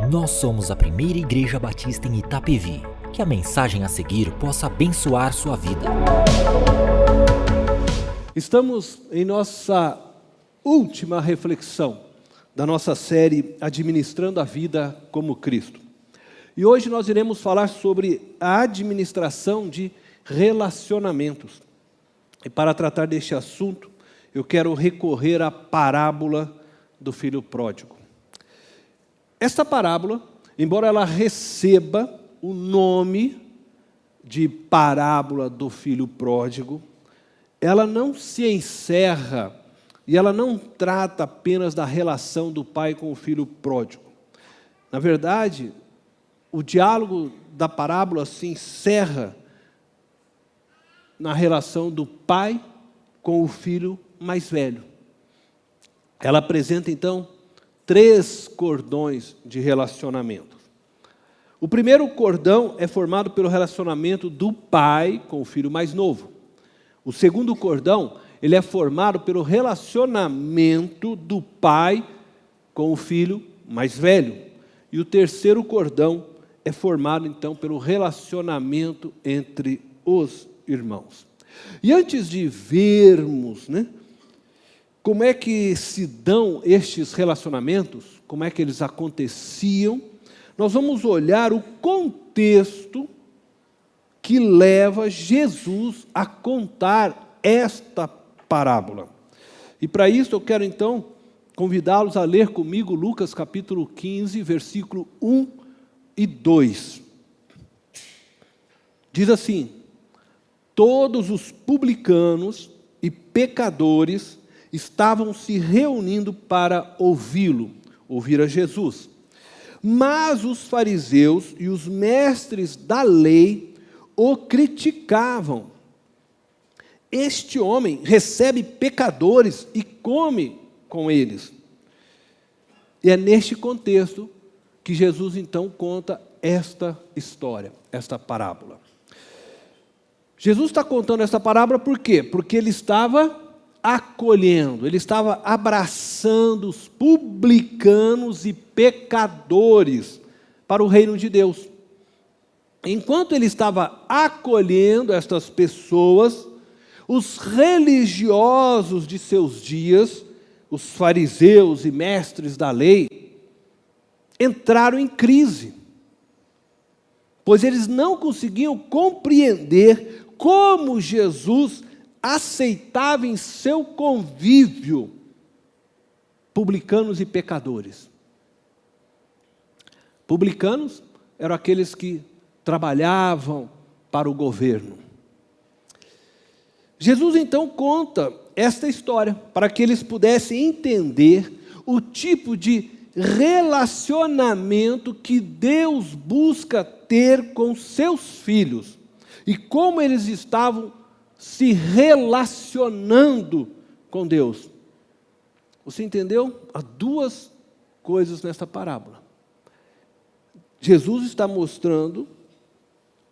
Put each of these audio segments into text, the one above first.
Nós somos a primeira igreja batista em Itapevi. Que a mensagem a seguir possa abençoar sua vida. Estamos em nossa última reflexão da nossa série Administrando a Vida como Cristo. E hoje nós iremos falar sobre a administração de relacionamentos. E para tratar deste assunto, eu quero recorrer à parábola do filho pródigo. Esta parábola, embora ela receba o nome de parábola do filho pródigo, ela não se encerra e ela não trata apenas da relação do pai com o filho pródigo. Na verdade, o diálogo da parábola se encerra na relação do pai com o filho mais velho. Ela apresenta, então, 3 cordões de relacionamento. O primeiro cordão é formado pelo relacionamento do pai com o filho mais novo. O segundo cordão, ele é formado pelo relacionamento do pai com o filho mais velho. E o terceiro cordão é formado, então, pelo relacionamento entre os irmãos. E antes de vermos, como é que se dão estes relacionamentos, como é que eles aconteciam, nós vamos olhar o contexto que leva Jesus a contar esta parábola. E para isso eu quero então convidá-los a ler comigo Lucas capítulo 15, versículo 1 e 2. Diz assim: todos os publicanos e pecadores estavam se reunindo para ouvir a Jesus. Mas os fariseus e os mestres da lei o criticavam. Este homem recebe pecadores e come com eles. E é neste contexto que Jesus então conta esta história, esta parábola. Jesus está contando essa parábola por quê? Porque ele estava acolhendo, ele estava abraçando os publicanos e pecadores para o reino de Deus. Enquanto ele estava acolhendo estas pessoas, os religiosos de seus dias, os fariseus e mestres da lei, entraram em crise, pois eles não conseguiam compreender como Jesus aceitava em seu convívio publicanos e pecadores. Publicanos eram aqueles que trabalhavam para o governo. Jesus então conta esta história para que eles pudessem entender o tipo de relacionamento que Deus busca ter com seus filhos e como eles estavam se relacionando com Deus. Você entendeu? Há 2 coisas nesta parábola. Jesus está mostrando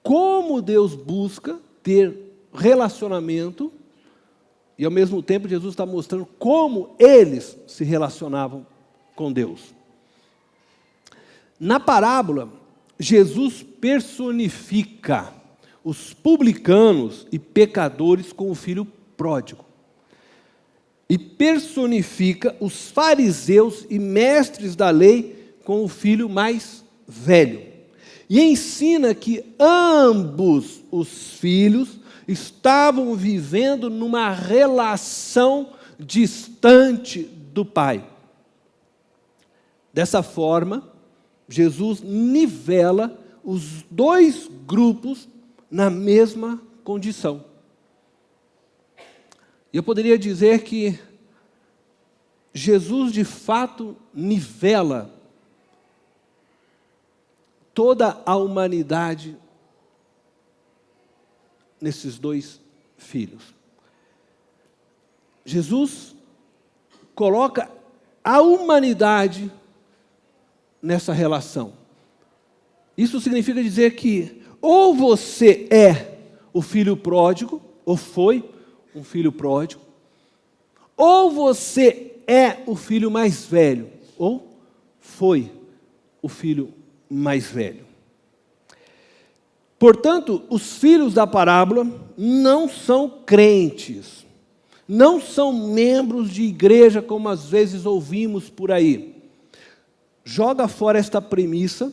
como Deus busca ter relacionamento e, ao mesmo tempo, Jesus está mostrando como eles se relacionavam com Deus. Na parábola, Jesus personifica os publicanos e pecadores com o filho pródigo. E personifica os fariseus e mestres da lei com o filho mais velho. E ensina que ambos os filhos estavam vivendo numa relação distante do pai. Dessa forma, Jesus nivela os 2 grupos na mesma condição. Eu poderia dizer que Jesus, de fato, nivela toda a humanidade nesses 2 filhos. Jesus coloca a humanidade nessa relação. Isso significa dizer que ou você é o filho pródigo, ou foi um filho pródigo, ou você é o filho mais velho, ou foi o filho mais velho. Portanto, os filhos da parábola não são crentes, não são membros de igreja, como às vezes ouvimos por aí. Joga fora esta premissa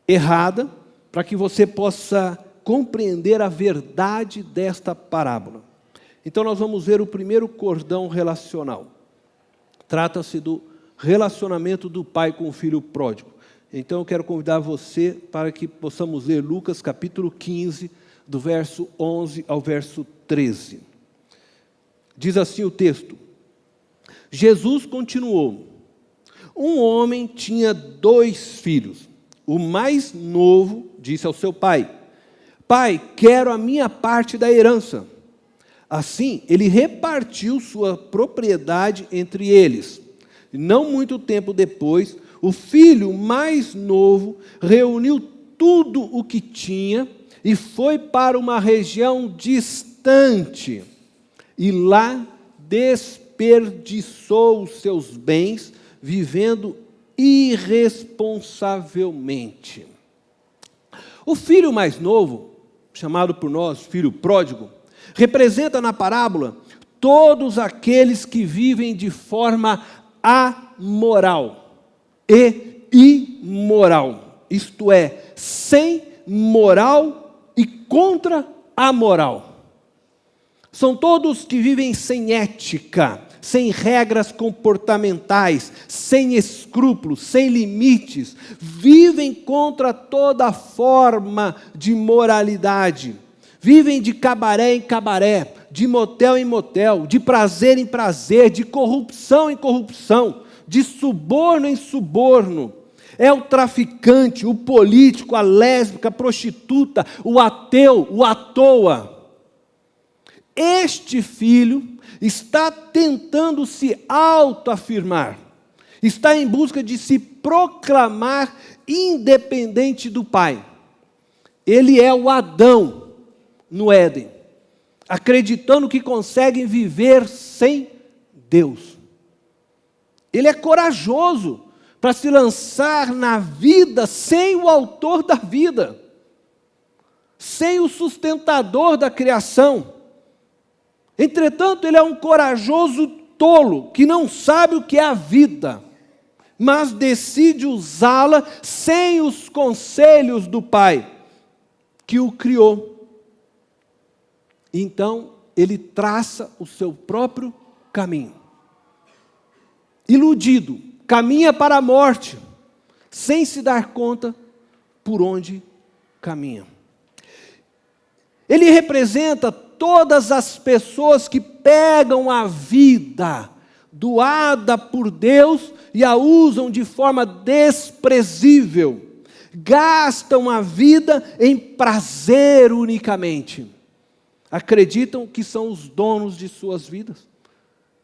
errada, para que você possa compreender a verdade desta parábola. Então nós vamos ver o primeiro cordão relacional. Trata-se do relacionamento do pai com o filho pródigo. Então eu quero convidar você para que possamos ler Lucas capítulo 15, do verso 11 ao verso 13. Diz assim o texto: Jesus continuou: um homem tinha 2 filhos. O mais novo disse ao seu pai: pai, quero a minha parte da herança. Assim, ele repartiu sua propriedade entre eles. Não muito tempo depois, o filho mais novo reuniu tudo o que tinha e foi para uma região distante. E lá desperdiçou os seus bens, vivendo irresponsavelmente. O filho mais novo, chamado por nós filho pródigo, representa na parábola todos aqueles que vivem de forma amoral e imoral, isto é, sem moral e contra a moral. São todos que vivem sem ética, sem regras comportamentais, sem escrúpulos, sem limites, vivem contra toda forma de moralidade, vivem de cabaré em cabaré, de motel em motel, de prazer em prazer, de corrupção em corrupção, de suborno em suborno. É o traficante, o político, a lésbica, a prostituta, o ateu, o à toa. Este filho está tentando se autoafirmar, está em busca de se proclamar independente do pai. Ele é o Adão no Éden, acreditando que conseguem viver sem Deus. Ele é corajoso para se lançar na vida sem o autor da vida, sem o sustentador da criação. Entretanto, ele é um corajoso tolo, que não sabe o que é a vida, mas decide usá-la sem os conselhos do pai, que o criou. Então, ele traça o seu próprio caminho. Iludido, caminha para a morte, sem se dar conta por onde caminha. Ele representa todas as pessoas que pegam a vida doada por Deus e a usam de forma desprezível, gastam a vida em prazer unicamente, acreditam que são os donos de suas vidas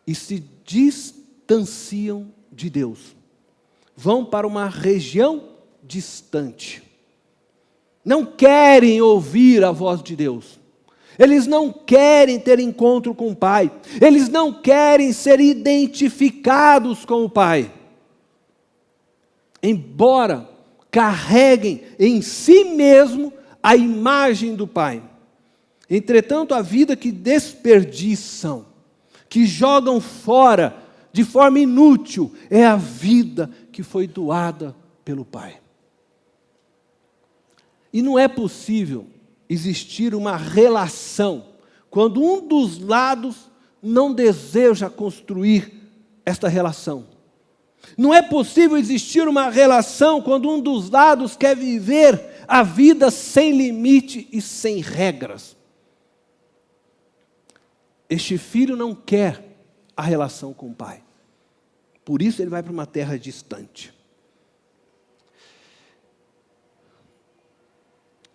e se distanciam de Deus, vão para uma região distante, não querem ouvir a voz de Deus. Eles não querem ter encontro com o Pai. Eles não querem ser identificados com o Pai. Embora carreguem em si mesmo a imagem do Pai. Entretanto, a vida que desperdiçam, que jogam fora de forma inútil, é a vida que foi doada pelo Pai. E não é possível existir uma relação quando um dos lados não deseja construir esta relação. Não é possível existir uma relação quando um dos lados quer viver a vida sem limite e sem regras. Este filho não quer a relação com o pai. Por isso ele vai para uma terra distante.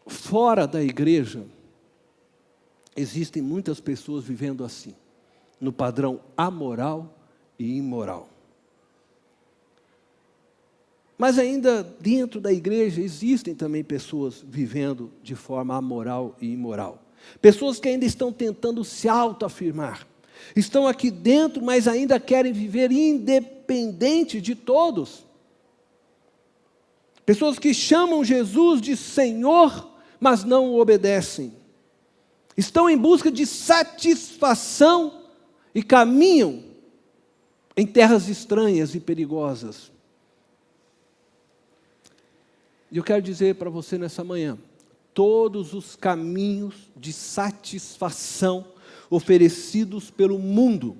Fora da igreja, existem muitas pessoas vivendo assim, no padrão amoral e imoral. Mas ainda dentro da igreja existem também pessoas vivendo de forma amoral e imoral. Pessoas que ainda estão tentando se autoafirmar. Estão aqui dentro, mas ainda querem viver independente de todos. Pessoas que chamam Jesus de Senhor, mas não o obedecem. Estão em busca de satisfação e caminham em terras estranhas e perigosas. E eu quero dizer para você nessa manhã, todos os caminhos de satisfação oferecidos pelo mundo,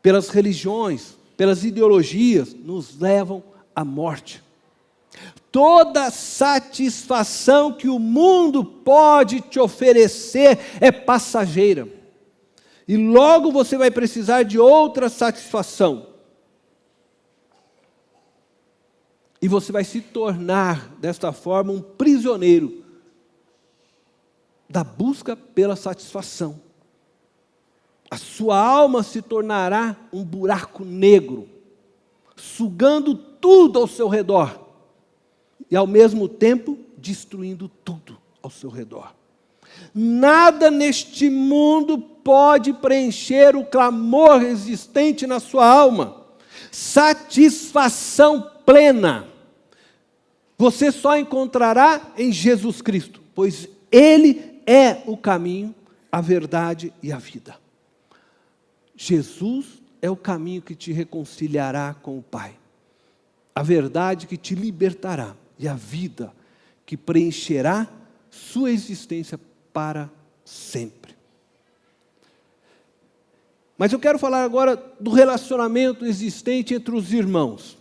pelas religiões, pelas ideologias, nos levam à morte. Toda satisfação que o mundo pode te oferecer é passageira. E logo você vai precisar de outra satisfação. E você vai se tornar, desta forma, um prisioneiro da busca pela satisfação. A sua alma se tornará um buraco negro, sugando tudo ao seu redor e, ao mesmo tempo, destruindo tudo ao seu redor. Nada neste mundo pode preencher o clamor existente na sua alma. Satisfação plena você só encontrará em Jesus Cristo, pois Ele é o caminho, a verdade e a vida. Jesus é o caminho que te reconciliará com o Pai, a verdade que te libertará e a vida que preencherá sua existência para sempre. Mas eu quero falar agora do relacionamento existente entre os irmãos.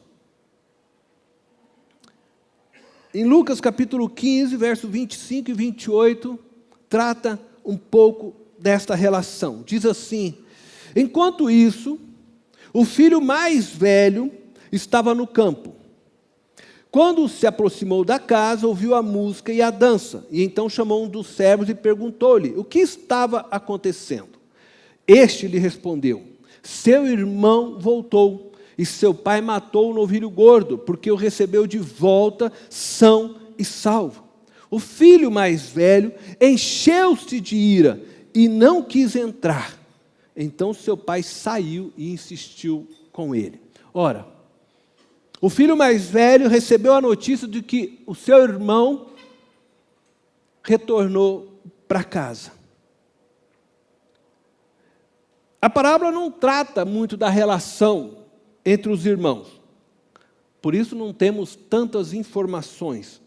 Em Lucas capítulo 15, verso 25 e 28, trata um pouco desta relação. Diz assim: enquanto isso, o filho mais velho estava no campo. Quando se aproximou da casa, ouviu a música e a dança, e então chamou um dos servos e perguntou-lhe o que estava acontecendo. Este lhe respondeu: seu irmão voltou, e seu pai matou o novilho gordo, porque o recebeu de volta são e salvo. O filho mais velho encheu-se de ira e não quis entrar. Então seu pai saiu e insistiu com ele. Ora, o filho mais velho recebeu a notícia de que o seu irmão retornou para casa. A parábola não trata muito da relação entre os irmãos. Por isso não temos tantas informações.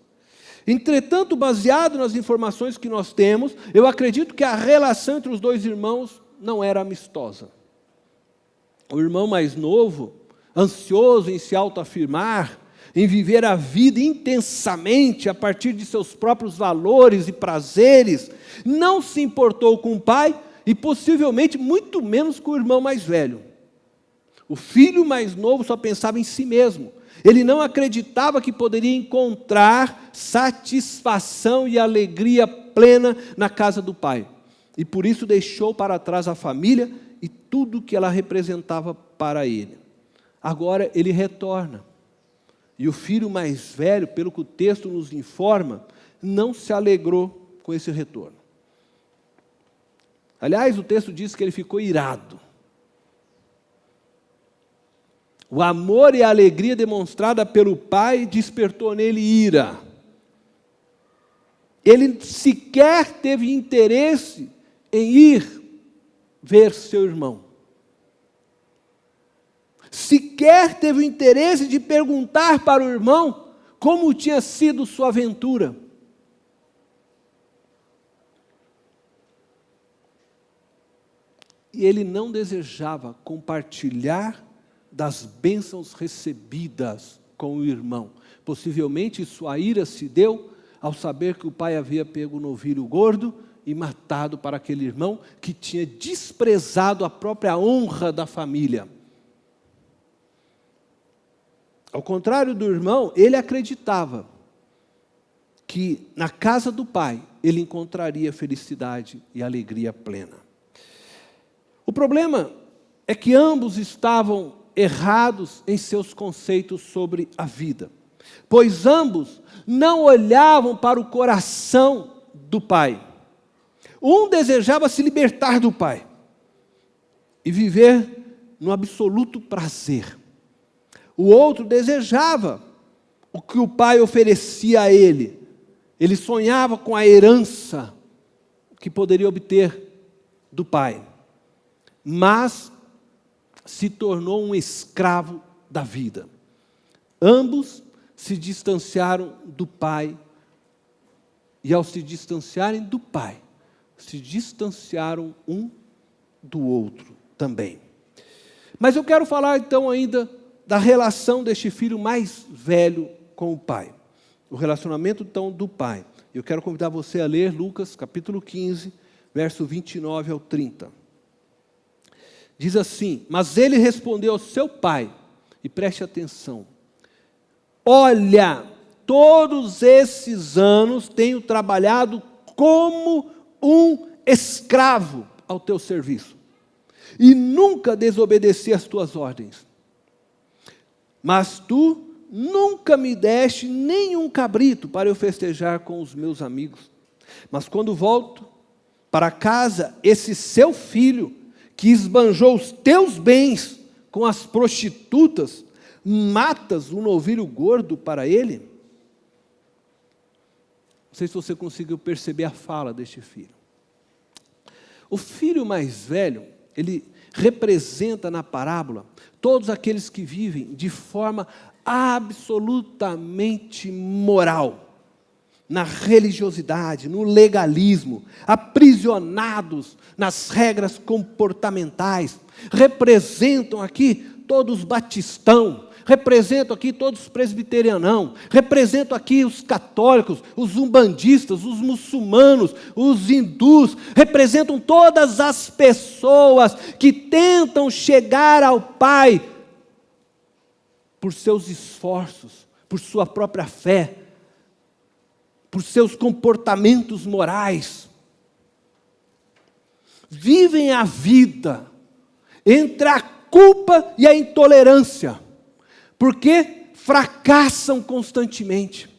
Entretanto, baseado nas informações que nós temos, eu acredito que a relação entre os dois irmãos não era amistosa. O irmão mais novo, ansioso em se autoafirmar, em viver a vida intensamente a partir de seus próprios valores e prazeres, não se importou com o pai e possivelmente muito menos com o irmão mais velho. O filho mais novo só pensava em si mesmo. Ele não acreditava que poderia encontrar satisfação e alegria plena na casa do pai. E por isso deixou para trás a família e tudo que ela representava para ele. Agora ele retorna. E o filho mais velho, pelo que o texto nos informa, não se alegrou com esse retorno. Aliás, o texto diz que ele ficou irado. O amor e a alegria demonstrada pelo pai despertou nele ira. Ele sequer teve interesse em ir ver seu irmão. Sequer teve o interesse de perguntar para o irmão como tinha sido sua aventura. E ele não desejava compartilhar das bênçãos recebidas com o irmão. Possivelmente sua ira se deu ao saber que o pai havia pego o novilho gordo e matado para aquele irmão que tinha desprezado a própria honra da família. Ao contrário do irmão, ele acreditava que na casa do pai ele encontraria felicidade e alegria plena. O problema é que ambos estavam errados em seus conceitos sobre a vida, pois ambos não olhavam para o coração do pai. Um desejava se libertar do pai e viver no absoluto prazer. O outro desejava o que o pai oferecia a ele. Ele sonhava com a herança que poderia obter do pai, mas se tornou um escravo da vida. Ambos se distanciaram do pai, e ao se distanciarem do pai, se distanciaram um do outro também. Mas eu quero falar então ainda da relação deste filho mais velho com o pai. O relacionamento então do pai. Eu quero convidar você a ler Lucas capítulo 15, verso 29 ao 30. Diz assim: mas ele respondeu ao seu pai, e preste atenção: olha, todos esses anos tenho trabalhado como um escravo ao teu serviço, e nunca desobedeci às tuas ordens. Mas tu nunca me deste nenhum cabrito para eu festejar com os meus amigos. Mas quando volto para casa, esse seu filho, que esbanjou os teus bens com as prostitutas, matas um novilho gordo para ele? Não sei se você conseguiu perceber a fala deste filho. O filho mais velho, ele representa na parábola todos aqueles que vivem de forma absolutamente moral, na religiosidade, no legalismo, aprisionados nas regras comportamentais. Representam aqui todos os batistão, representam aqui todos os presbiterianão, representam aqui os católicos, os umbandistas, os muçulmanos, os hindus, representam todas as pessoas que tentam chegar ao Pai por seus esforços, por sua própria fé, por seus comportamentos morais. Vivem a vida entre a culpa e a intolerância, porque fracassam constantemente,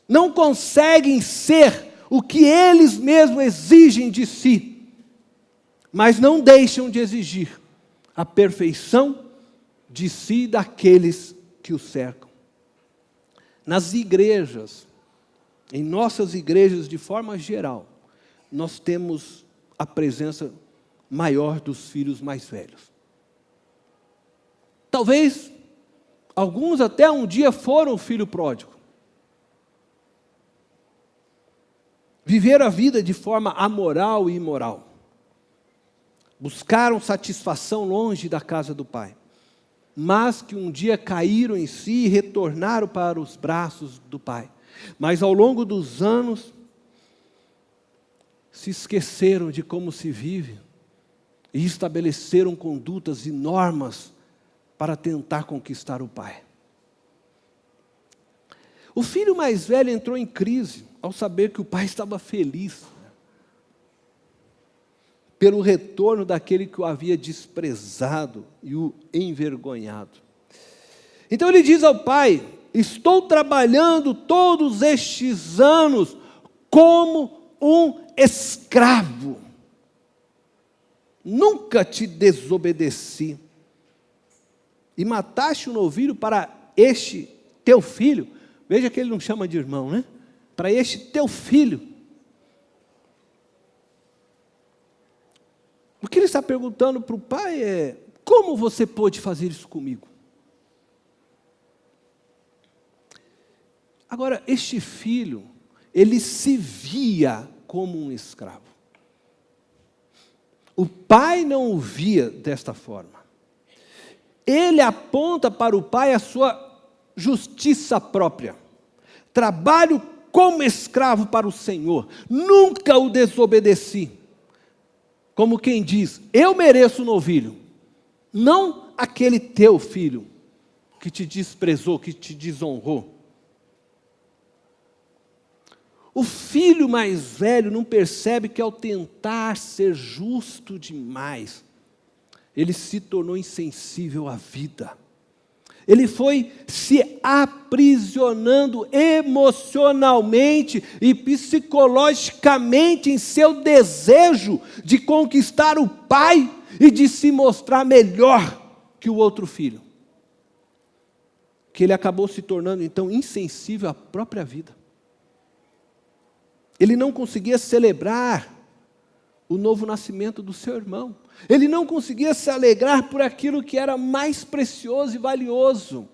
não conseguem ser o que eles mesmos exigem de si, mas não deixam de exigir a perfeição de si e daqueles que o cercam. Nas igrejas, em nossas igrejas de forma geral, nós temos a presença maior dos filhos mais velhos. Talvez alguns até um dia foram filho pródigo. Viveram a vida de forma amoral e imoral. Buscaram satisfação longe da casa do Pai, mas que um dia caíram em si e retornaram para os braços do Pai. Mas ao longo dos anos, se esqueceram de como se vive e estabeleceram condutas e normas para tentar conquistar o Pai. O filho mais velho entrou em crise ao saber que o pai estava feliz pelo retorno daquele que o havia desprezado e o envergonhado. Então ele diz ao pai: estou trabalhando todos estes anos como um escravo. Nunca te desobedeci. E mataste um novilho para este teu filho. Veja que ele não chama de irmão, né? Para este teu filho. O que ele está perguntando para o pai é: como você pôde fazer isso comigo? Agora, este filho, ele se via como um escravo. O pai não o via desta forma. Ele aponta para o pai a sua justiça própria. Trabalho como escravo para o Senhor, nunca o desobedeci. Como quem diz: eu mereço o novilho, não aquele teu filho que te desprezou, que te desonrou. O filho mais velho não percebe que ao tentar ser justo demais, ele se tornou insensível à vida. Ele foi se aprisionando emocionalmente e psicologicamente em seu desejo de conquistar o pai e de se mostrar melhor que o outro filho. que ele acabou se tornando, então, insensível à própria vida. Ele não conseguia celebrar o novo nascimento do seu irmão. Ele não conseguia se alegrar por aquilo que era mais precioso e valioso.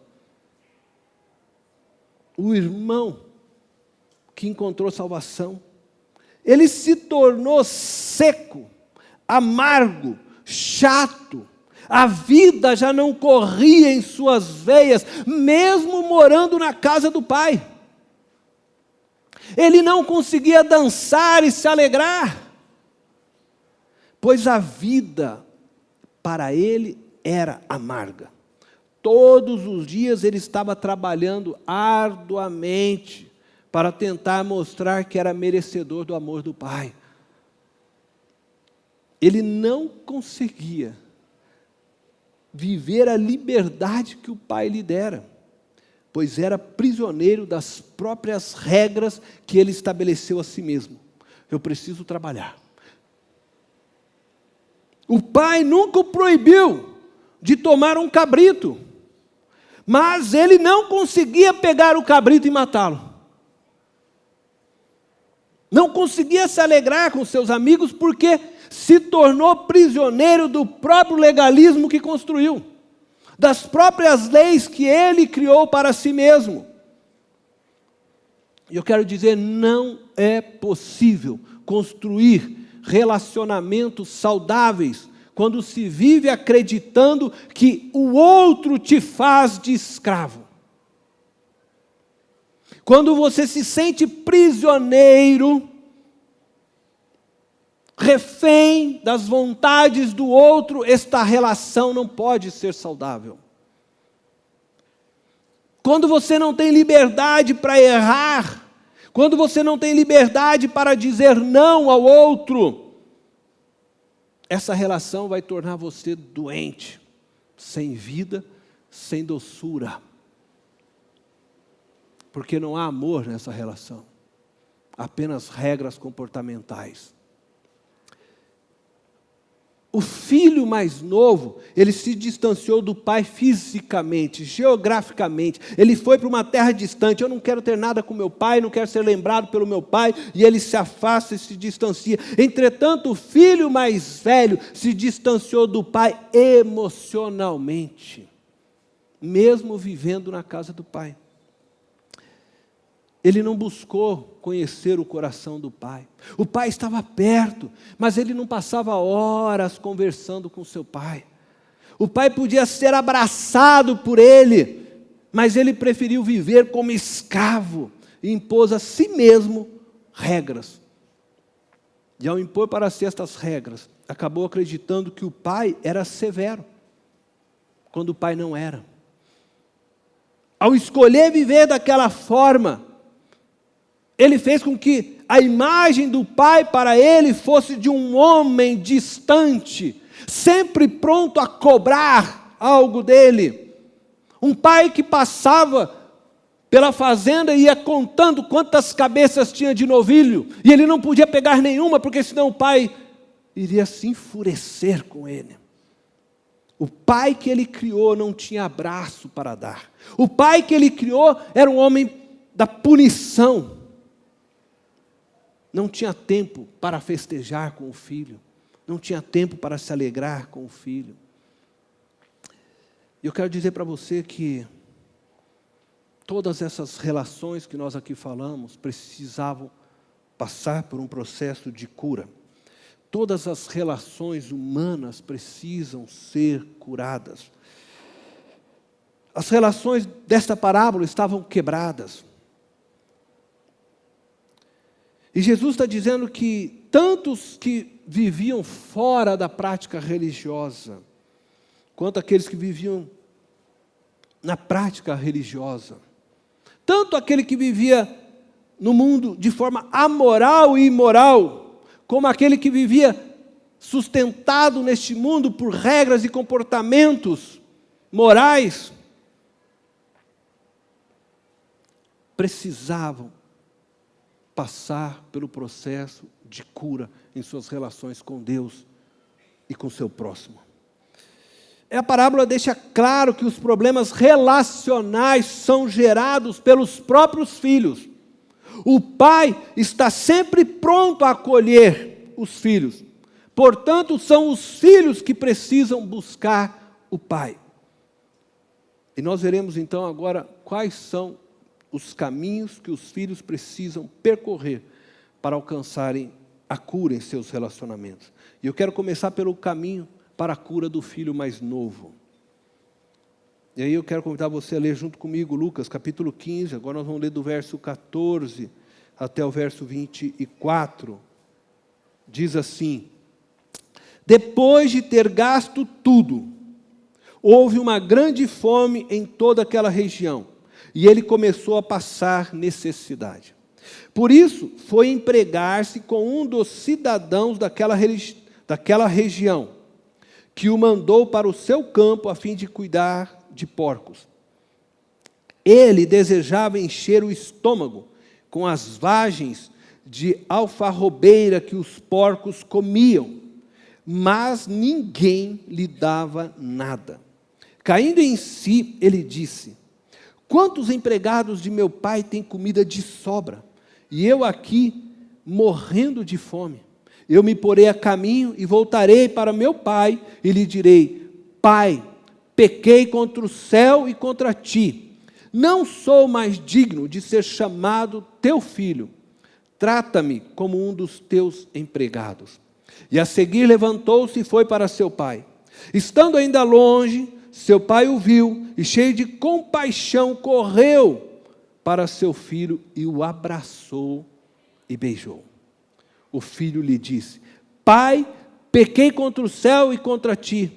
O irmão que encontrou salvação. Ele se tornou seco, amargo, chato. A vida já não corria em suas veias, mesmo morando na casa do pai. Ele não conseguia dançar e se alegrar, pois a vida para ele era amarga. Todos os dias ele estava trabalhando arduamente para tentar mostrar que era merecedor do amor do pai. Ele não conseguia viver a liberdade que o pai lhe dera, pois era prisioneiro das próprias regras que ele estabeleceu a si mesmo. Eu preciso trabalhar. O pai nunca o proibiu de tomar um cabrito, mas ele não conseguia pegar o cabrito e matá-lo. Não conseguia se alegrar com seus amigos porque se tornou prisioneiro do próprio legalismo que construiu, das próprias leis que ele criou para si mesmo. E eu quero dizer, não é possível construir relacionamentos saudáveis quando se vive acreditando que o outro te faz de escravo. Quando você se sente prisioneiro, refém das vontades do outro, esta relação não pode ser saudável. Quando você não tem liberdade para errar, quando você não tem liberdade para dizer não ao outro, essa relação vai tornar você doente, sem vida, sem doçura. Porque não há amor nessa relação, apenas regras comportamentais. O filho mais novo, ele se distanciou do pai fisicamente, geograficamente. Ele foi para uma terra distante. Eu não quero ter nada com meu pai, não quero ser lembrado pelo meu pai. E ele se afasta e se distancia. Entretanto, o filho mais velho se distanciou do pai emocionalmente, mesmo vivendo na casa do pai. Ele não buscou conhecer o coração do pai. O pai estava perto, mas ele não passava horas conversando com seu pai. O pai podia ser abraçado por ele, mas ele preferiu viver como escravo e impôs a si mesmo regras. E ao impor para si estas regras, acabou acreditando que o pai era severo, quando o pai não era. Ao escolher viver daquela forma, ele fez com que a imagem do pai para ele fosse de um homem distante, sempre pronto a cobrar algo dele. Um pai que passava pela fazenda e ia contando quantas cabeças tinha de novilho, e ele não podia pegar nenhuma, porque senão o pai iria se enfurecer com ele. O pai que ele criou não tinha abraço para dar. O pai que ele criou era um homem da punição. Não tinha tempo para festejar com o filho. Não tinha tempo para se alegrar com o filho. E eu quero dizer para você que todas essas relações que nós aqui falamos precisavam passar por um processo de cura. Todas as relações humanas precisam ser curadas. As relações desta parábola estavam quebradas. E Jesus está dizendo que tantos que viviam fora da prática religiosa, quanto aqueles que viviam na prática religiosa, tanto aquele que vivia no mundo de forma amoral e imoral, como aquele que vivia sustentado neste mundo por regras e comportamentos morais, precisavam passar pelo processo de cura em suas relações com Deus e com seu próximo. A parábola deixa claro que os problemas relacionais são gerados pelos próprios filhos. O pai está sempre pronto a acolher os filhos. Portanto, são os filhos que precisam buscar o pai. E nós veremos então agora quais são os caminhos que os filhos precisam percorrer para alcançarem a cura em seus relacionamentos. E eu quero começar pelo caminho para a cura do filho mais novo. E aí eu quero convidar você a ler junto comigo Lucas capítulo 15, agora nós vamos ler do verso 14 até o verso 24. Diz assim: depois de ter gasto tudo, houve uma grande fome em toda aquela região, e ele começou a passar necessidade. Por isso, foi empregar-se com um dos cidadãos daquela região, que o mandou para o seu campo a fim de cuidar de porcos. Ele desejava encher o estômago com as vagens de alfarrobeira que os porcos comiam, mas ninguém lhe dava nada. Caindo em si, ele disse: quantos empregados de meu pai têm comida de sobra, e eu aqui morrendo de fome? Eu me porei a caminho e voltarei para meu pai e lhe direi: pai, pequei contra o céu e contra ti. Não sou mais digno de ser chamado teu filho. Trata-me como um dos teus empregados. E a seguir levantou-se e foi para seu pai. Estando ainda longe, seu pai o viu e, cheio de compaixão, correu para seu filho e o abraçou e beijou. O filho lhe disse: pai, pequei contra o céu e contra ti.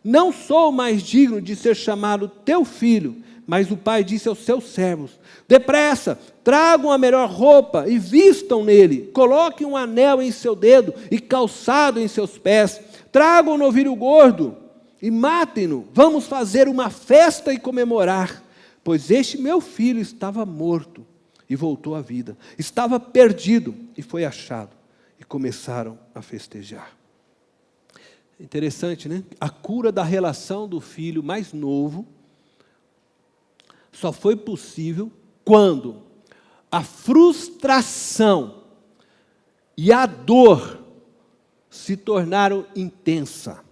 Não sou mais digno de ser chamado teu filho. Mas o pai disse aos seus servos: depressa, tragam a melhor roupa e vistam nele. Coloquem um anel em seu dedo e calçado em seus pés. Tragam um novilho gordo e matem-no. Vamos fazer uma festa e comemorar. Pois este meu filho estava morto e voltou à vida. Estava perdido e foi achado. E começaram a festejar. Interessante, né? A cura da relação do filho mais novo só foi possível quando a frustração e a dor se tornaram intensa.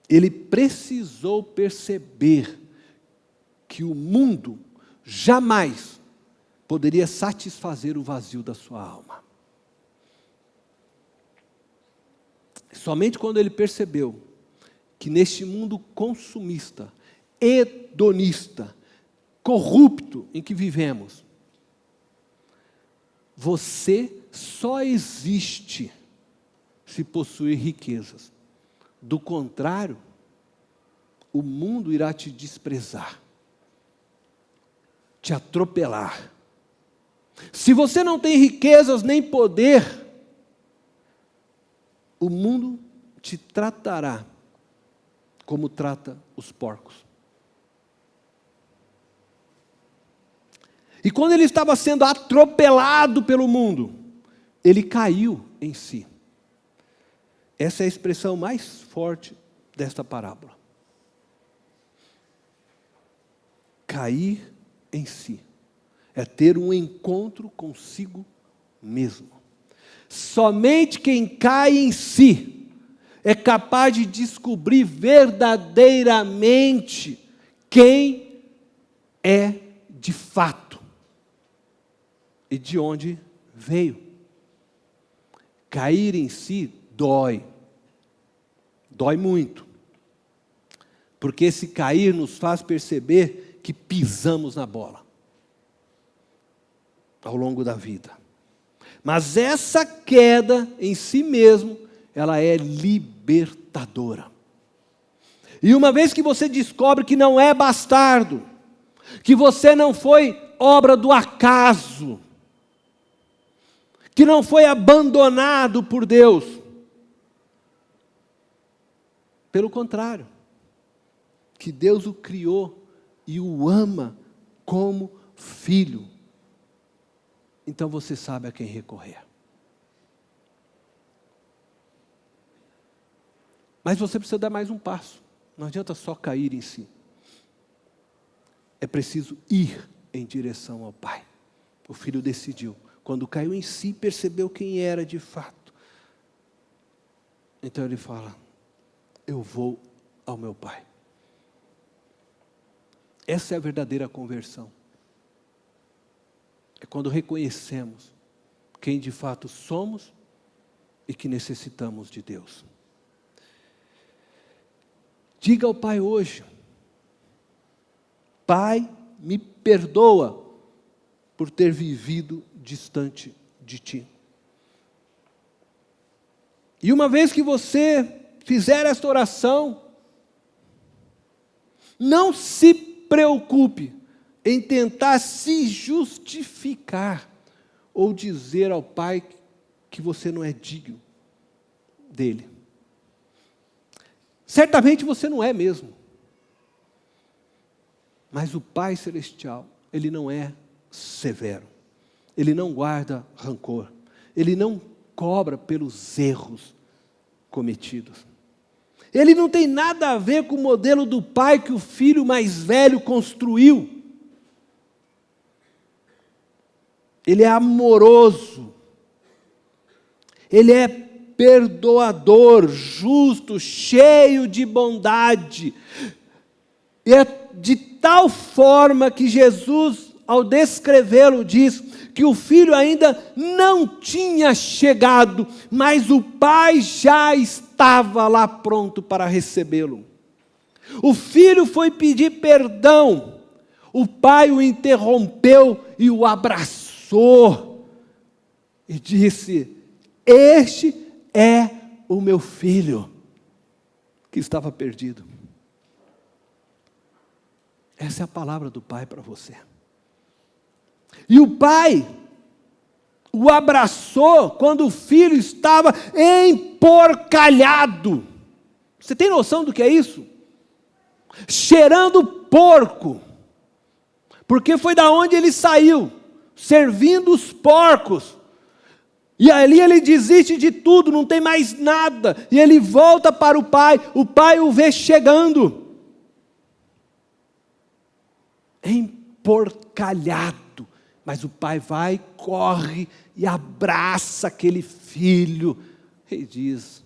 Ele precisou perceber que o mundo jamais poderia satisfazer o vazio da sua alma. Somente quando ele percebeu que neste mundo consumista, hedonista, corrupto em que vivemos, você só existe se possuir riquezas. Do contrário, o mundo irá te desprezar, te atropelar. Se você não tem riquezas nem poder, o mundo te tratará como trata os porcos. E quando ele estava sendo atropelado pelo mundo, ele caiu em si. Essa é a expressão mais forte desta parábola. Cair em si é ter um encontro consigo mesmo. Somente quem cai em si é capaz de descobrir verdadeiramente quem é de fato e de onde veio. Cair em si dói muito, porque esse cair nos faz perceber que pisamos na bola ao longo da vida. Mas essa queda em si mesmo, ela é libertadora. E uma vez que você descobre que não é bastardo, que você não foi obra do acaso, que não foi abandonado por Deus, pelo contrário, que Deus o criou e o ama como filho, então você sabe a quem recorrer. Mas você precisa dar mais um passo. Não adianta só cair em si. É preciso ir em direção ao Pai. O filho decidiu. Quando caiu em si, percebeu quem era de fato. Então ele fala: eu vou ao meu Pai. Essa é a verdadeira conversão. É quando reconhecemos quem de fato somos e que necessitamos de Deus. Diga ao Pai hoje: Pai, me perdoa por ter vivido distante de Ti. E uma vez que você fizer esta oração, não se preocupe em tentar se justificar ou dizer ao Pai que você não é digno dele. Certamente você não é mesmo. Mas o Pai Celestial, Ele não é severo. Ele não guarda rancor. Ele não cobra pelos erros cometidos. Ele não tem nada a ver com o modelo do pai que o filho mais velho construiu. Ele é amoroso. Ele é perdoador, justo, cheio de bondade. E é de tal forma que Jesus, ao descrevê-lo, diz que o filho ainda não tinha chegado, mas o pai já estava lá pronto para recebê-lo. O filho foi pedir perdão, o pai o interrompeu e o abraçou e disse: este é o meu filho que estava perdido. Essa é a palavra do pai para você. E o pai o abraçou quando o filho estava emporcalhado. Você tem noção do que é isso? Cheirando porco. Porque foi da onde ele saiu, servindo os porcos. E ali ele desiste de tudo, não tem mais nada. E ele volta para o pai o vê chegando. Emporcalhado. Mas o pai vai, corre e abraça aquele filho. E diz: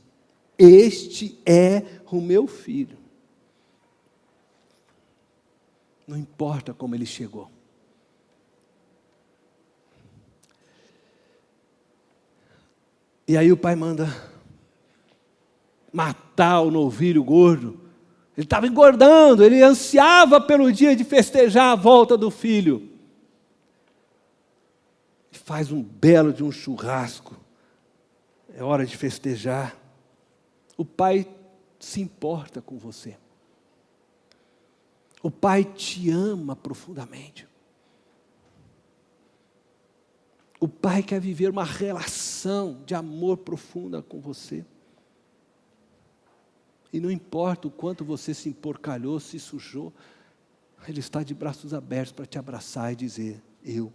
este é o meu filho. Não importa como ele chegou. E aí o pai manda matar o novilho gordo. Ele estava engordando, ele ansiava pelo dia de festejar a volta do filho. E faz um belo de um churrasco. É hora de festejar. O pai se importa com você. O pai te ama profundamente. O pai quer viver uma relação de amor profunda com você. E não importa o quanto você se emporcalhou, se sujou, Ele está de braços abertos para te abraçar e dizer: eu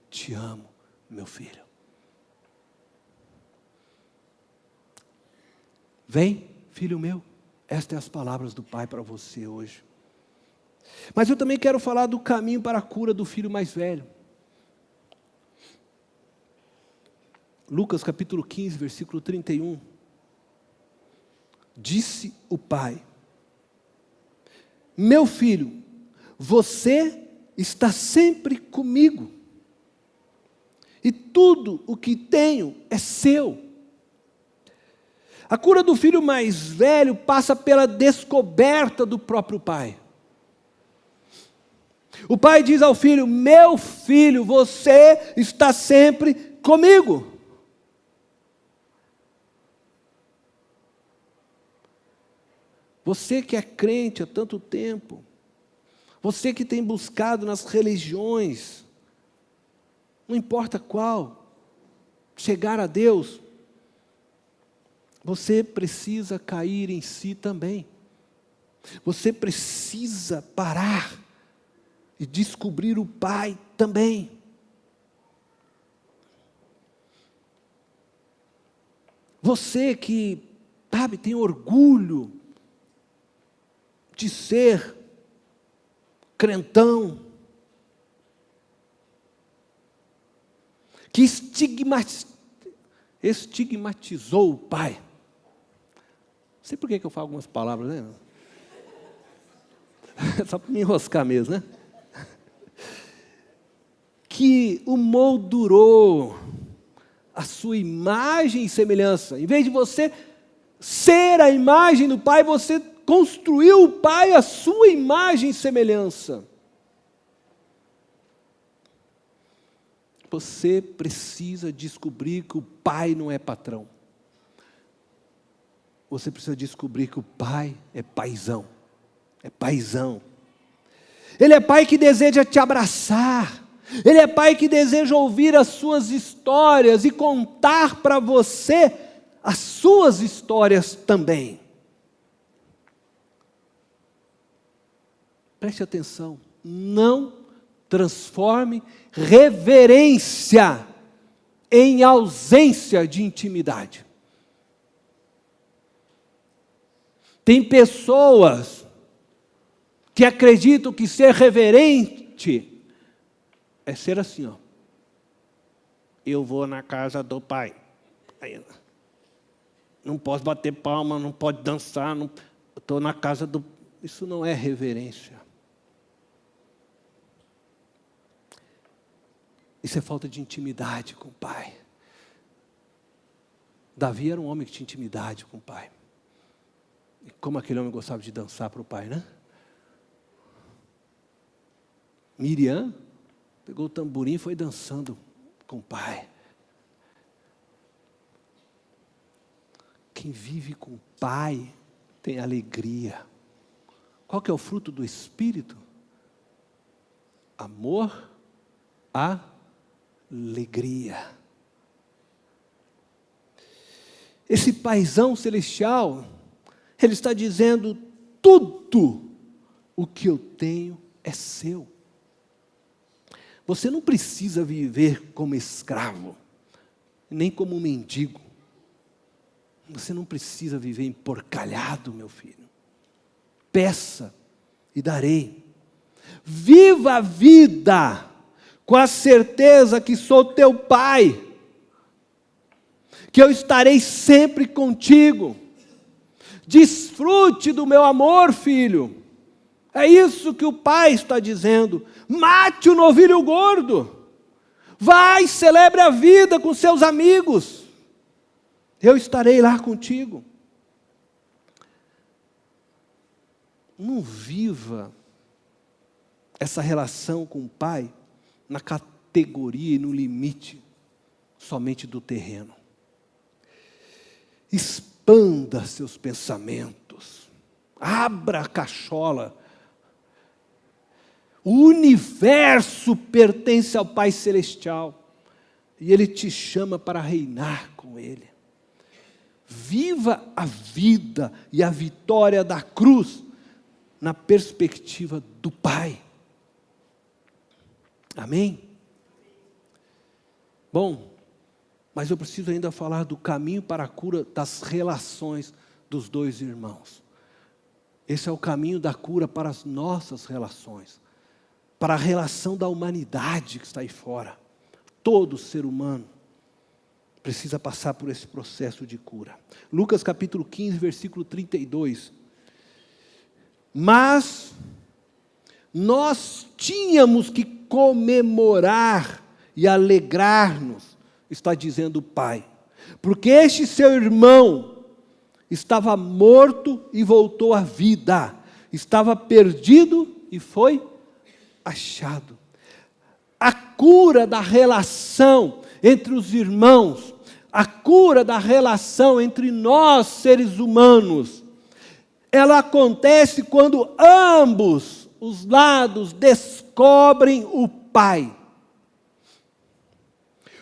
te amo, meu filho. Vem, filho meu. Estas são as palavras do pai para você hoje. Mas eu também quero falar do caminho para a cura do filho mais velho. Lucas capítulo 15, versículo 31. Disse o pai: meu filho, você está sempre comigo, e tudo o que tenho é seu. A cura do filho mais velho passa pela descoberta do próprio pai. O pai diz ao filho: meu filho, você está sempre comigo. Você que é crente há tanto tempo, você que tem buscado nas religiões, não importa qual, chegar a Deus, você precisa cair em si também. Você precisa parar e descobrir o Pai também. Você que sabe, tem orgulho de ser crentão, que estigmatizou o pai. Não sei por que eu falo algumas palavras, né? Só para me enroscar mesmo, né? Que o moldurou a sua imagem e semelhança. Em vez de você ser a imagem do pai, você construiu o pai à sua imagem e semelhança. Você precisa descobrir que o pai não é patrão. Você precisa descobrir que o pai é paizão. É paizão. Ele é pai que deseja te abraçar. Ele é pai que deseja ouvir as suas histórias e contar para você as suas histórias também. Preste atenção, não transforme reverência em ausência de intimidade. Tem pessoas que acreditam que ser reverente é ser assim, ó. Eu vou na casa do pai. Aí, não posso bater palma, não pode dançar, estou na casa do... Isso não é reverência. Isso é falta de intimidade com o pai. Davi era um homem que tinha intimidade com o pai. E como aquele homem gostava de dançar para o pai, né? Miriam pegou o tamborim e foi dançando com o pai. Quem vive com o pai tem alegria. Qual que é o fruto do Espírito? Amor, alegria. Esse paizão celestial, ele está dizendo: tudo o que eu tenho é seu. Você não precisa viver como escravo, nem como um mendigo. Você não precisa viver emporcalhado, meu filho. Peça e darei. Viva a vida com a certeza que sou teu pai, que eu estarei sempre contigo. Desfrute do meu amor, filho. É isso que o pai está dizendo. Mate o novilho gordo. Vai, celebre a vida com seus amigos. Eu estarei lá contigo. Não viva essa relação com o pai na categoria e no limite somente do terreno. Expanda seus pensamentos. Abra a cachola. O universo pertence ao Pai Celestial. E Ele te chama para reinar com Ele. Viva a vida e a vitória da cruz na perspectiva do Pai. Amém? Bom, mas eu preciso ainda falar do caminho para a cura das relações dos dois irmãos. Esse é o caminho da cura para as nossas relações, para a relação da humanidade que está aí fora. Todo ser humano precisa passar por esse processo de cura. Lucas capítulo 15, versículo 32. Mas nós tínhamos que comemorar e alegrar-nos, está dizendo o pai, porque este seu irmão estava morto e voltou à vida, estava perdido e foi achado. A cura da relação entre os irmãos, a cura da relação entre nós, seres humanos, ela acontece quando ambos os lados descobrem o pai.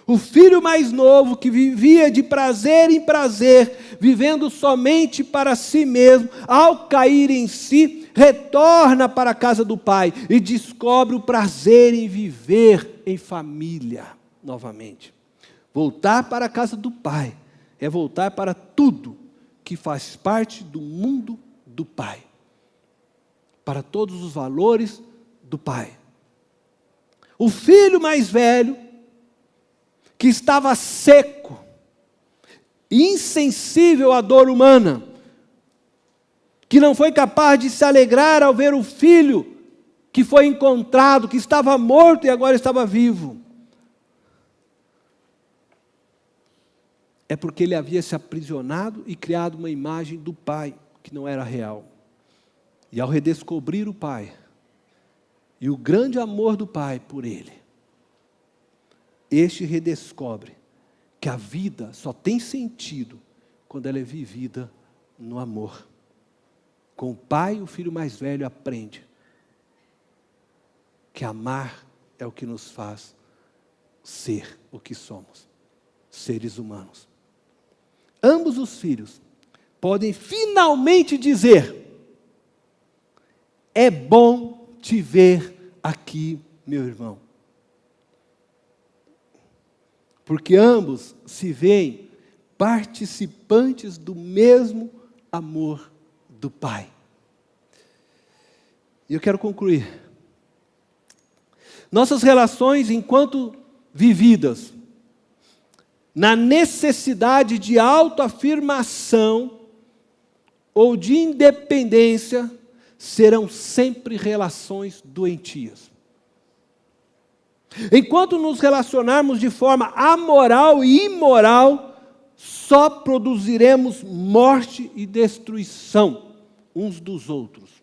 O filho mais novo, que vivia de prazer em prazer, vivendo somente para si mesmo, ao cair em si, retorna para a casa do pai e descobre o prazer em viver em família novamente. Voltar para a casa do pai é voltar para tudo que faz parte do mundo do Pai, para todos os valores do Pai. O filho mais velho, que estava seco, insensível à dor humana, que não foi capaz de se alegrar ao ver o filho que foi encontrado, que estava morto e agora estava vivo. É porque ele havia se aprisionado e criado uma imagem do Pai que não era real. E ao redescobrir o Pai, e o grande amor do Pai por ele, este redescobre que a vida só tem sentido quando ela é vivida no amor. Com o Pai, o filho mais velho aprende que amar é o que nos faz ser o que somos, seres humanos. Ambos os filhos podem finalmente dizer: é bom te ver aqui, meu irmão. Porque ambos se veem participantes do mesmo amor do Pai. E eu quero concluir. Nossas relações, enquanto vividas na necessidade de autoafirmação ou de independência, serão sempre relações doentias. Enquanto nos relacionarmos de forma amoral e imoral, só produziremos morte e destruição uns dos outros.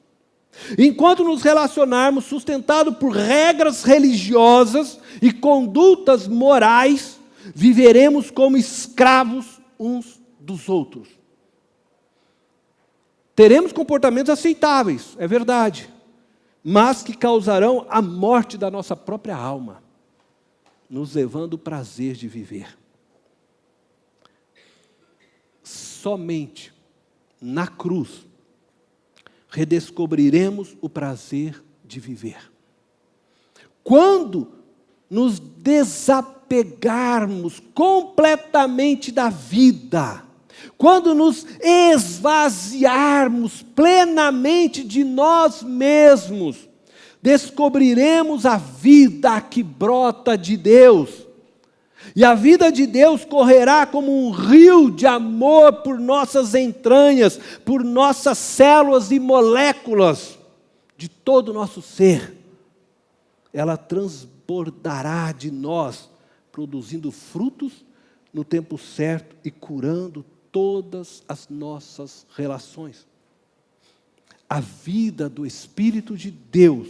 Enquanto nos relacionarmos sustentado por regras religiosas e condutas morais, viveremos como escravos uns dos outros. Teremos comportamentos aceitáveis, é verdade, mas que causarão a morte da nossa própria alma, nos levando o prazer de viver. Somente na cruz redescobriremos o prazer de viver. Quando nos desapegarmos completamente da vida, quando nos esvaziarmos plenamente de nós mesmos, descobriremos a vida que brota de Deus. E a vida de Deus correrá como um rio de amor por nossas entranhas, por nossas células e moléculas, de todo o nosso ser. Ela transbordará de nós, produzindo frutos no tempo certo e curando todas as nossas relações. A vida do Espírito de Deus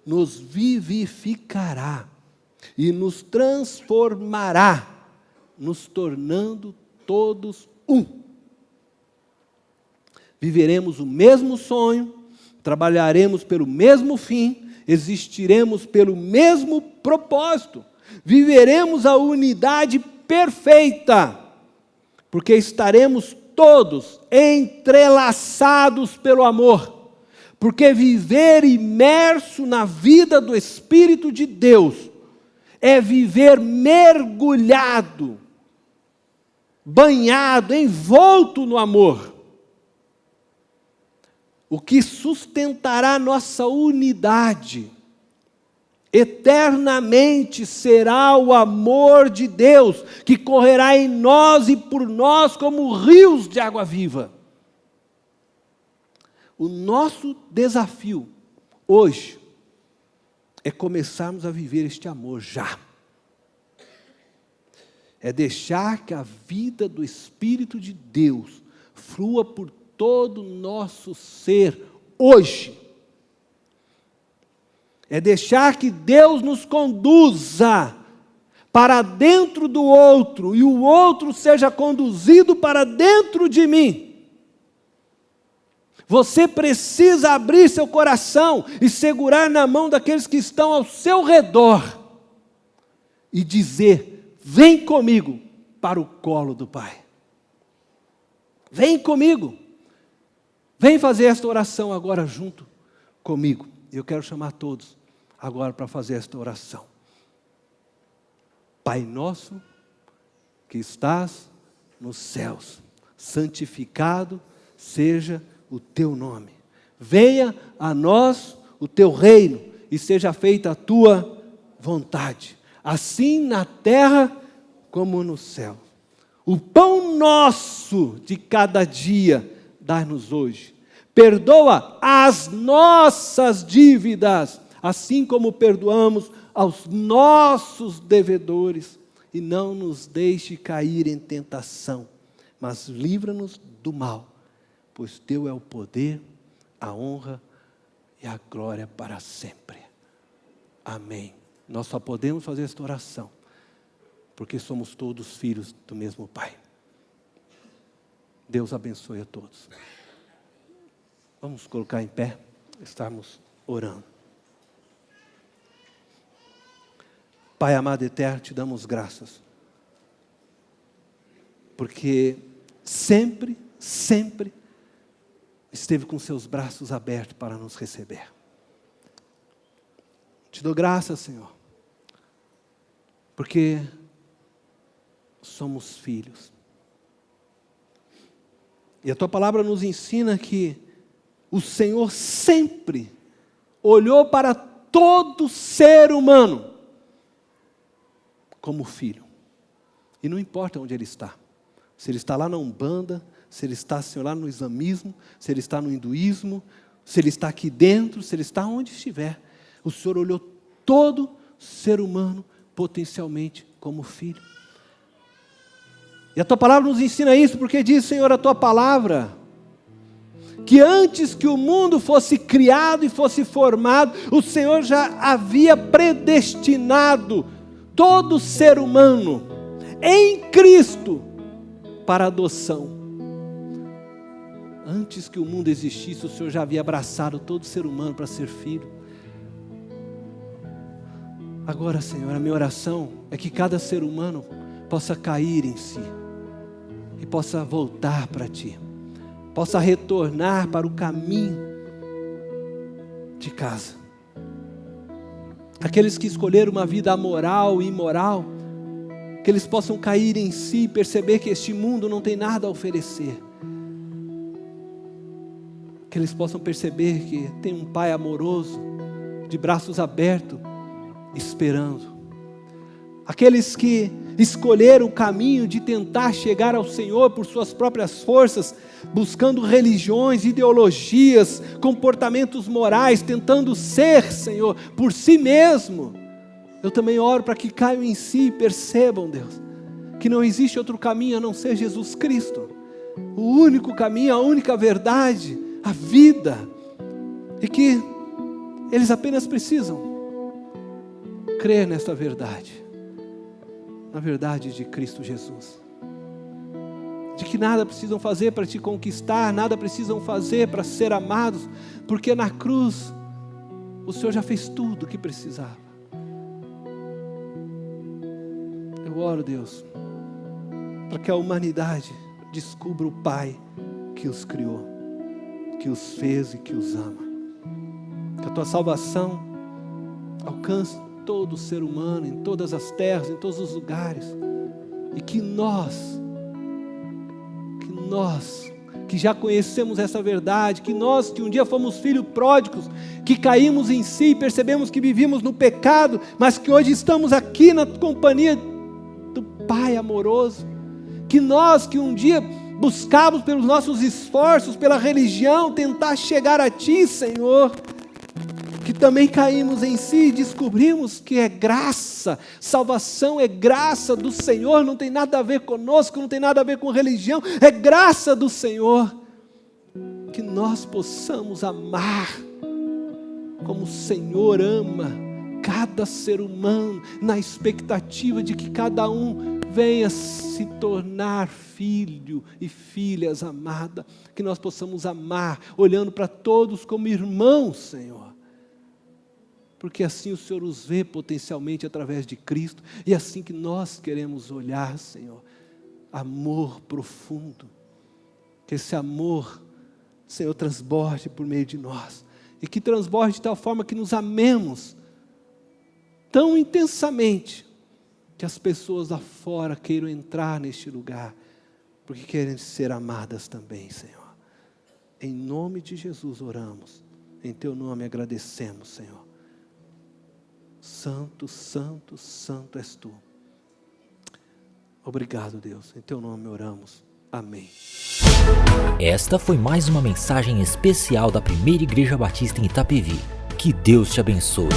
nos vivificará e nos transformará, nos tornando todos um. Viveremos o mesmo sonho, trabalharemos pelo mesmo fim, existiremos pelo mesmo propósito, viveremos a unidade perfeita, porque estaremos todos entrelaçados pelo amor, porque viver imerso na vida do Espírito de Deus é viver mergulhado, banhado, envolto no amor. O que sustentará nossa unidade eternamente será o amor de Deus, que correrá em nós e por nós como rios de água viva. O nosso desafio hoje é começarmos a viver este amor já. É deixar que a vida do Espírito de Deus flua por todo o nosso ser hoje. É deixar que Deus nos conduza para dentro do outro e o outro seja conduzido para dentro de mim. Você precisa abrir seu coração e segurar na mão daqueles que estão ao seu redor e dizer: vem comigo para o colo do Pai. Vem comigo. Vem fazer esta oração agora junto comigo. Eu quero chamar todos agora para fazer esta oração. Pai nosso que estás nos céus, santificado seja o teu nome. Venha a nós o teu reino e seja feita a tua vontade, assim na terra como no céu. O pão nosso de cada dia dá-nos hoje. Perdoa as nossas dívidas, assim como perdoamos aos nossos devedores. E não nos deixe cair em tentação, mas livra-nos do mal, pois teu é o poder, a honra e a glória para sempre. Amém. Nós só podemos fazer esta oração porque somos todos filhos do mesmo Pai. Deus abençoe a todos. Vamos colocar em pé, estamos orando. Pai amado e eterno, te damos graças, porque sempre esteve com seus braços abertos para nos receber. Te dou graças, Senhor, porque somos filhos. E a tua palavra nos ensina que o Senhor sempre olhou para todo ser humano como filho. E não importa onde ele está. Se ele está lá na Umbanda, se ele está, Senhor, lá no islamismo, se ele está no hinduísmo, se ele está aqui dentro, se ele está onde estiver. O Senhor olhou todo ser humano potencialmente como filho. E a tua palavra nos ensina isso, porque diz, Senhor, a tua palavra, que antes que o mundo fosse criado e fosse formado, o Senhor já havia predestinado todo ser humano em Cristo para adoção. Antes que o mundo existisse, o Senhor já havia abraçado todo ser humano para ser filho. Agora, Senhor, a minha oração é que cada ser humano possa cair em si e possa voltar para Ti, possa retornar para o caminho de casa. Aqueles que escolheram uma vida amoral e imoral, que eles possam cair em si e perceber que este mundo não tem nada a oferecer. Que eles possam perceber que tem um Pai amoroso, de braços abertos, esperando. Aqueles que escolheram o caminho de tentar chegar ao Senhor por suas próprias forças, buscando religiões, ideologias, comportamentos morais, tentando ser, Senhor, por si mesmo. Eu também oro para que caiam em si e percebam, Deus, que não existe outro caminho a não ser Jesus Cristo. O único caminho, a única verdade, a vida. E que eles apenas precisam crer nesta verdade. Na verdade de Cristo Jesus. De que nada precisam fazer para te conquistar, nada precisam fazer para ser amados, porque na cruz o Senhor já fez tudo o que precisava. Eu oro, Deus, para que a humanidade descubra o Pai que os criou, que os fez e que os ama. Que a tua salvação alcance todo ser humano, em todas as terras, em todos os lugares. E que nós, que já conhecemos essa verdade, que nós que um dia fomos filhos pródigos, que caímos em si e percebemos que vivíamos no pecado, mas que hoje estamos aqui na companhia do Pai amoroso, que nós que um dia buscávamos pelos nossos esforços, pela religião, tentar chegar a Ti, Senhor, que também caímos em si e descobrimos que é graça, salvação é graça do Senhor, não tem nada a ver conosco, não tem nada a ver com religião, é graça do Senhor. Que nós possamos amar como o Senhor ama cada ser humano, na expectativa de que cada um venha se tornar filho e filhas amadas, que nós possamos amar, olhando para todos como irmãos, Senhor. Porque assim o Senhor os vê potencialmente através de Cristo, e é assim que nós queremos olhar, Senhor, amor profundo, que esse amor, Senhor, transborde por meio de nós, e que transborde de tal forma que nos amemos tão intensamente, que as pessoas lá fora queiram entrar neste lugar, porque querem ser amadas também, Senhor. Em nome de Jesus oramos, em Teu nome agradecemos, Senhor. Santo, santo, santo és Tu. Obrigado, Deus, em Teu nome oramos. Amém. Esta foi mais uma mensagem especial da Primeira Igreja Batista em Itapevi. Que Deus te abençoe.